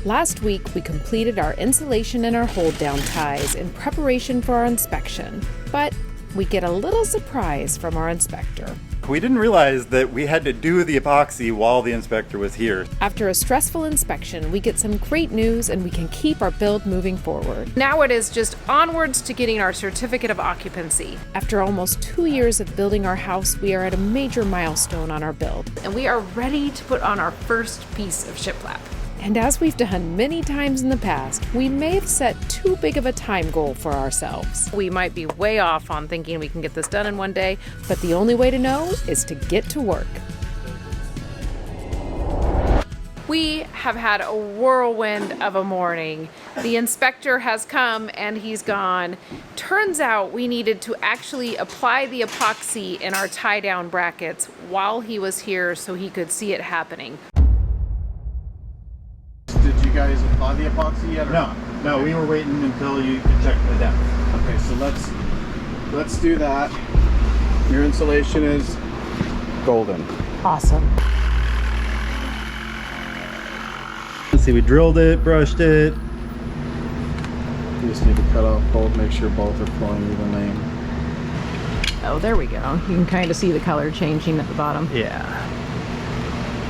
Last week, we completed our insulation and our hold-down ties in preparation for our inspection, but we get a little surprise from our inspector. We didn't realize that we had to do the epoxy while the inspector was here. After a stressful inspection, we get some great news and we can keep our build moving forward. Now it is just onwards to getting our certificate of occupancy. After almost 2 years of building our house, we are at a major milestone on our build, and we are ready to put on our first piece of shiplap. And as we've done many times in the past, we may have set too big of a time goal for ourselves. We might be way off on thinking we can get this done in one day, but the only way to know is to get to work. We have had a whirlwind of a morning. The inspector has come and he's gone. Turns out we needed to actually apply the epoxy in our tie-down brackets while he was here so he could see it happening. Did you guys apply the epoxy yet or not? No, we were waiting until you could check the depth. Okay, so let's do that. Your insulation is golden. Awesome. Let's see, we drilled it, brushed it. You just need to cut off both, make sure both are flowing evenly. Oh, there we go. You can kind of see the color changing at the bottom. Yeah.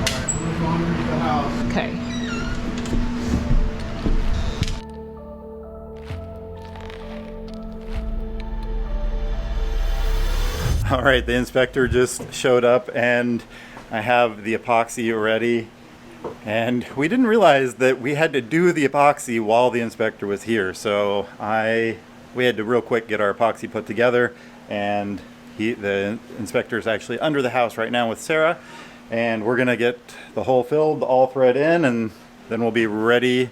Alright, move on to the house. Okay. All right, the inspector just showed up and I have the epoxy ready. And we didn't realize that we had to do the epoxy while the inspector was here. So we had to real quick get our epoxy put together, and the inspector's actually under the house right now with Sarah, and we're gonna get the hole filled, all thread in, and then we'll be ready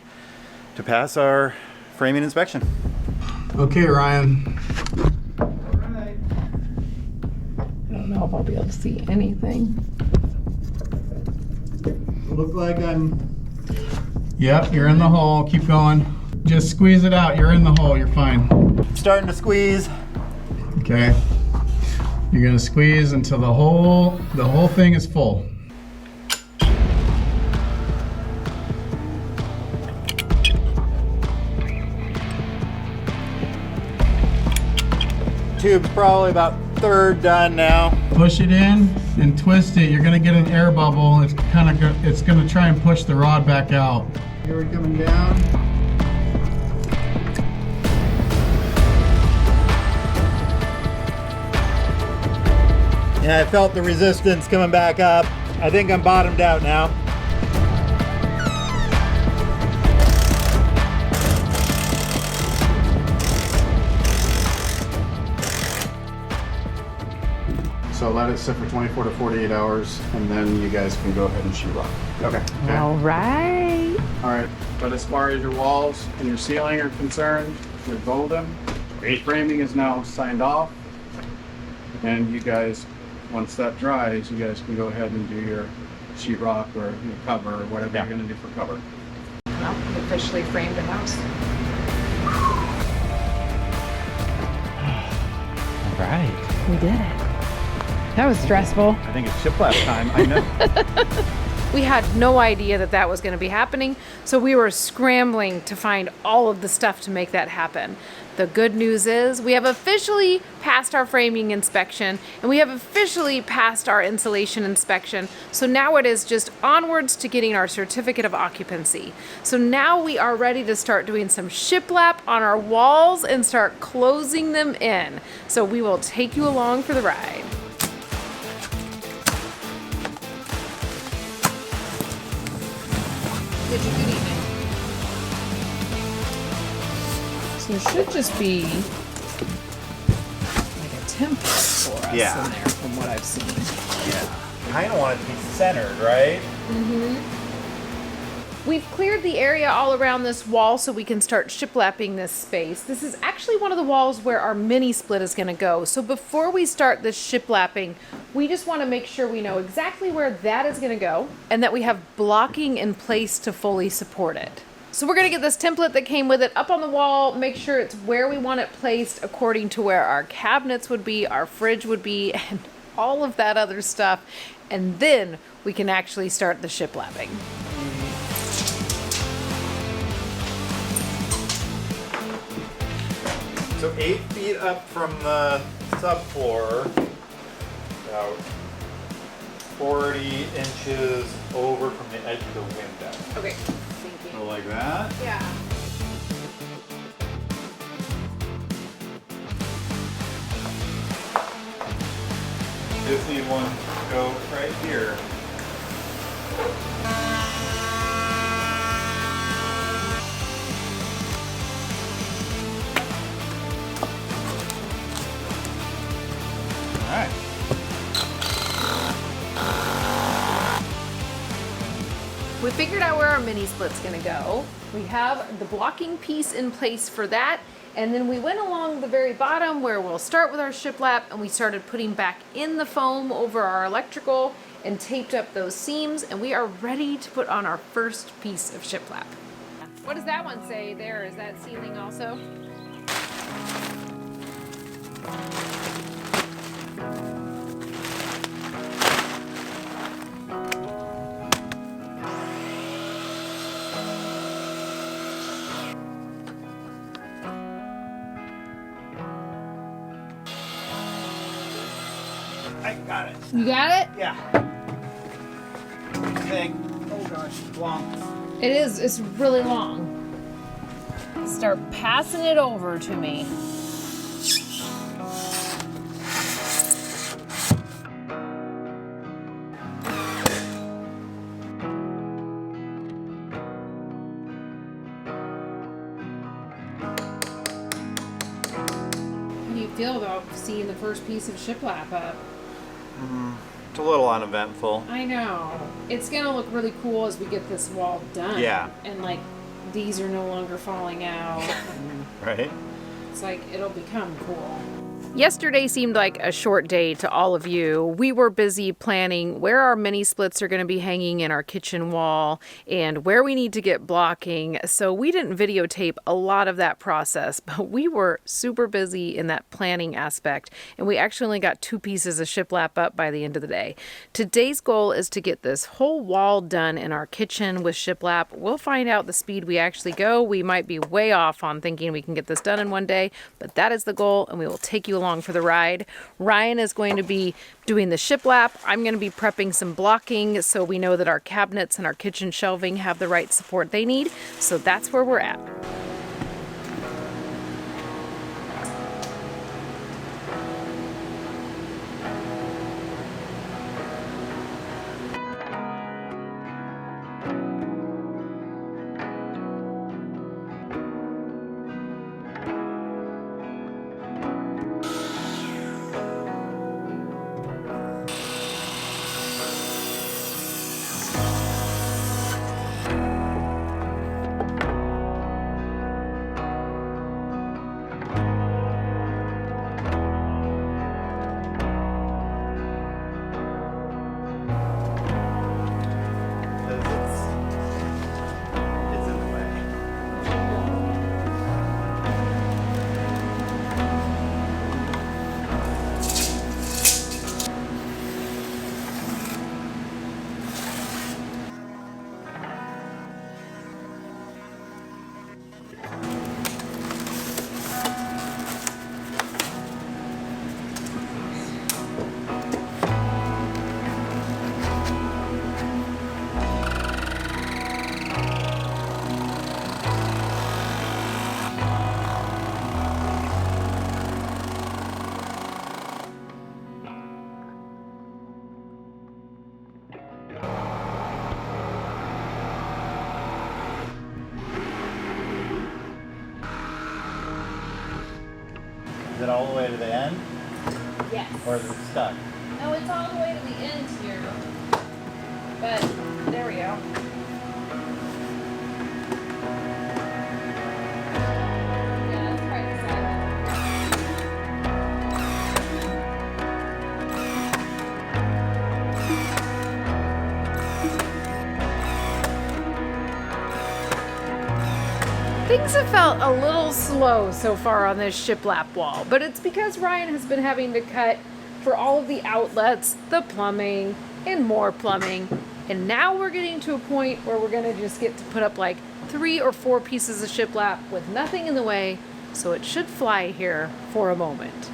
to pass our framing inspection. Okay, Ryan. I don't know if I'll be able to see anything. Look like I'm... Yep, you're in the hole. Keep going. Just squeeze it out. You're in the hole. You're fine. starting to squeeze. Okay. You're gonna squeeze until the whole thing is full. Tube's probably about third done now. Push it in and twist it. You're gonna get an air bubble. It's gonna try and push the rod back out. Here we're coming down. Yeah, I felt the resistance coming back up. I think I'm bottomed out now. So let it sit for 24 to 48 hours, and then you guys can go ahead and sheetrock. Okay. All right. All right. But as far as your walls and your ceiling are concerned, you're golden. Great. Framing is now signed off, and you guys, once that dries, you guys can go ahead and do your sheetrock or your cover or whatever you're going to do for cover. Well, we officially framed the house. All right. We did it. That was stressful. I think it's shiplap time. I know. We had no idea that that was going to be happening, so we were scrambling to find all of the stuff to make that happen. The good news is we have officially passed our framing inspection, and we have officially passed our insulation inspection. So now it is just onwards to getting our certificate of occupancy. So now we are ready to start doing some shiplap on our walls and start closing them in. So we will take you along for the ride. Good evening. So there should just be like a template for us in there from what I've seen. Yeah. Kind of want it to be centered, right? Mm-hmm. We've cleared the area all around this wall so we can start shiplapping this space. This is actually one of the walls where our mini split is going to go. So before we start this shiplapping, we just want to make sure we know exactly where that is going to go and that we have blocking in place to fully support it. So we're going to get this template that came with it up on the wall, make sure it's where we want it placed according to where our cabinets would be, our fridge would be, and all of that other stuff. And then we can actually start the shiplapping. So 8 feet up from the subfloor, about 40 inches over from the edge of the window. Okay, thank you. So like that. Yeah. Just need one to go right here. All right. We figured out where our mini split's gonna go. We have the blocking piece in place for that. And then we went along the very bottom where we'll start with our shiplap, and we started putting back in the foam over our electrical and taped up those seams, and we are ready to put on our first piece of shiplap. What does that one say there? Is that ceiling also? I got it. You got it? Yeah. Big. Oh gosh, long. It is. It's really long. Start passing it over to me. How do you feel about seeing the first piece of shiplap up? It's a little uneventful. I know. It's gonna look really cool as we get this wall done. Yeah. And like these are no longer falling out. Right? It's like it'll become cool. Yesterday seemed like a short day to all of you. We were busy planning where our mini splits are going to be hanging in our kitchen wall and where we need to get blocking. So we didn't videotape a lot of that process, but we were super busy in that planning aspect. And we actually only got 2 pieces of shiplap up by the end of the day. Today's goal is to get this whole wall done in our kitchen with shiplap. We'll find out the speed we actually go. We might be way off on thinking we can get this done in one day, but that is the goal, and we will take you along for the ride. Ryan is going to be doing the shiplap. I'm going to be prepping some blocking so we know that our cabinets and our kitchen shelving have the right support they need. So that's where we're at. It's in the way. Is it all the way to the end, Yes. or is it stuck? No, it's all the way to the end here. But there we go. Yeah, that's right beside it. Things have felt a little slow so far on this shiplap wall, but it's because Ryan has been having to cut for all of the outlets, the plumbing, and more plumbing. And now we're getting to a point where we're gonna just get to put up like 3 or 4 pieces of shiplap with nothing in the way, so it should fly here for a moment.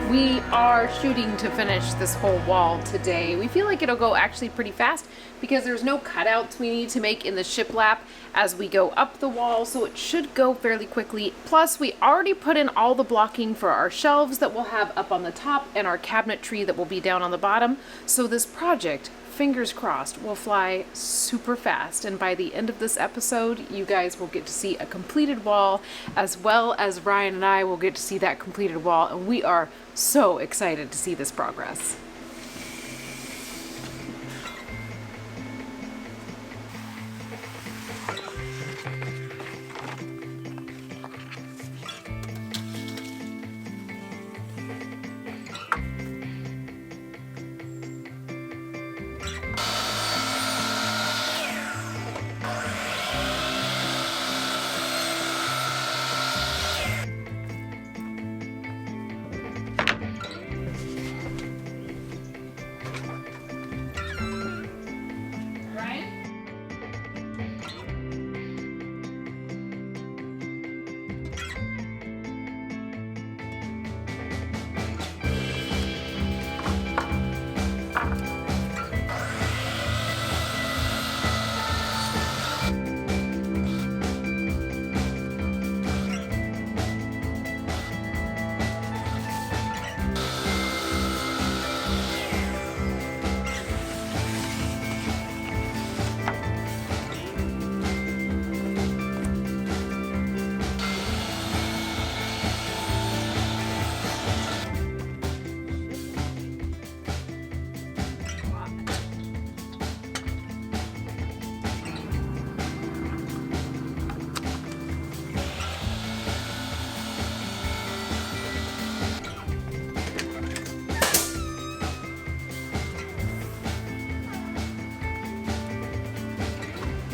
We are shooting to finish this whole wall today. We feel like it'll go actually pretty fast because there's no cutouts we need to make in the shiplap as we go up the wall, so it should go fairly quickly. Plus, we already put in all the blocking for our shelves that we'll have up on the top and our cabinetry that will be down on the bottom. So this project, fingers crossed, will fly super fast, and by the end of this episode you guys will get to see a completed wall, as well as Ryan and I will get to see that completed wall, and we are so excited to see this progress.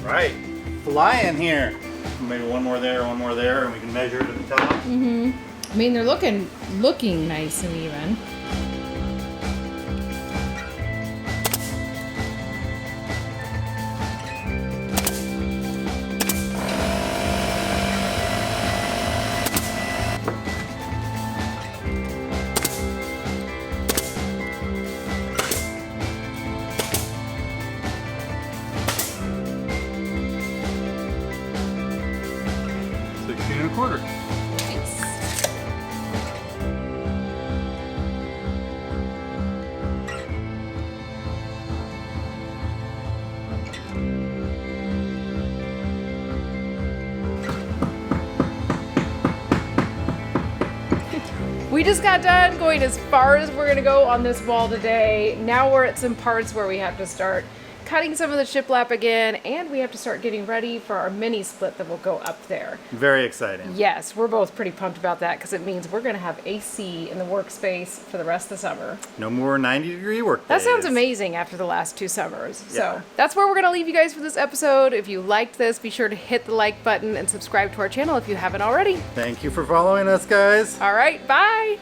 Right, flying here. Maybe one more there, and we can measure it at the top. I mean, they're looking nice and even. We just got done going as far as we're gonna go on this wall today. Now we're at some parts where we have to start cutting some of the shiplap again, and we have to start getting ready for our mini split that will go up there. Very exciting. Yes, we're both pretty pumped about that because it means we're gonna have AC in the workspace for the rest of the summer. No more 90-degree work days. That sounds amazing after the last 2 summers. Yeah. So that's where we're gonna leave you guys for this episode. If you liked this, be sure to hit the like button and subscribe to our channel if you haven't already. Thank you for following us, guys. All right, bye.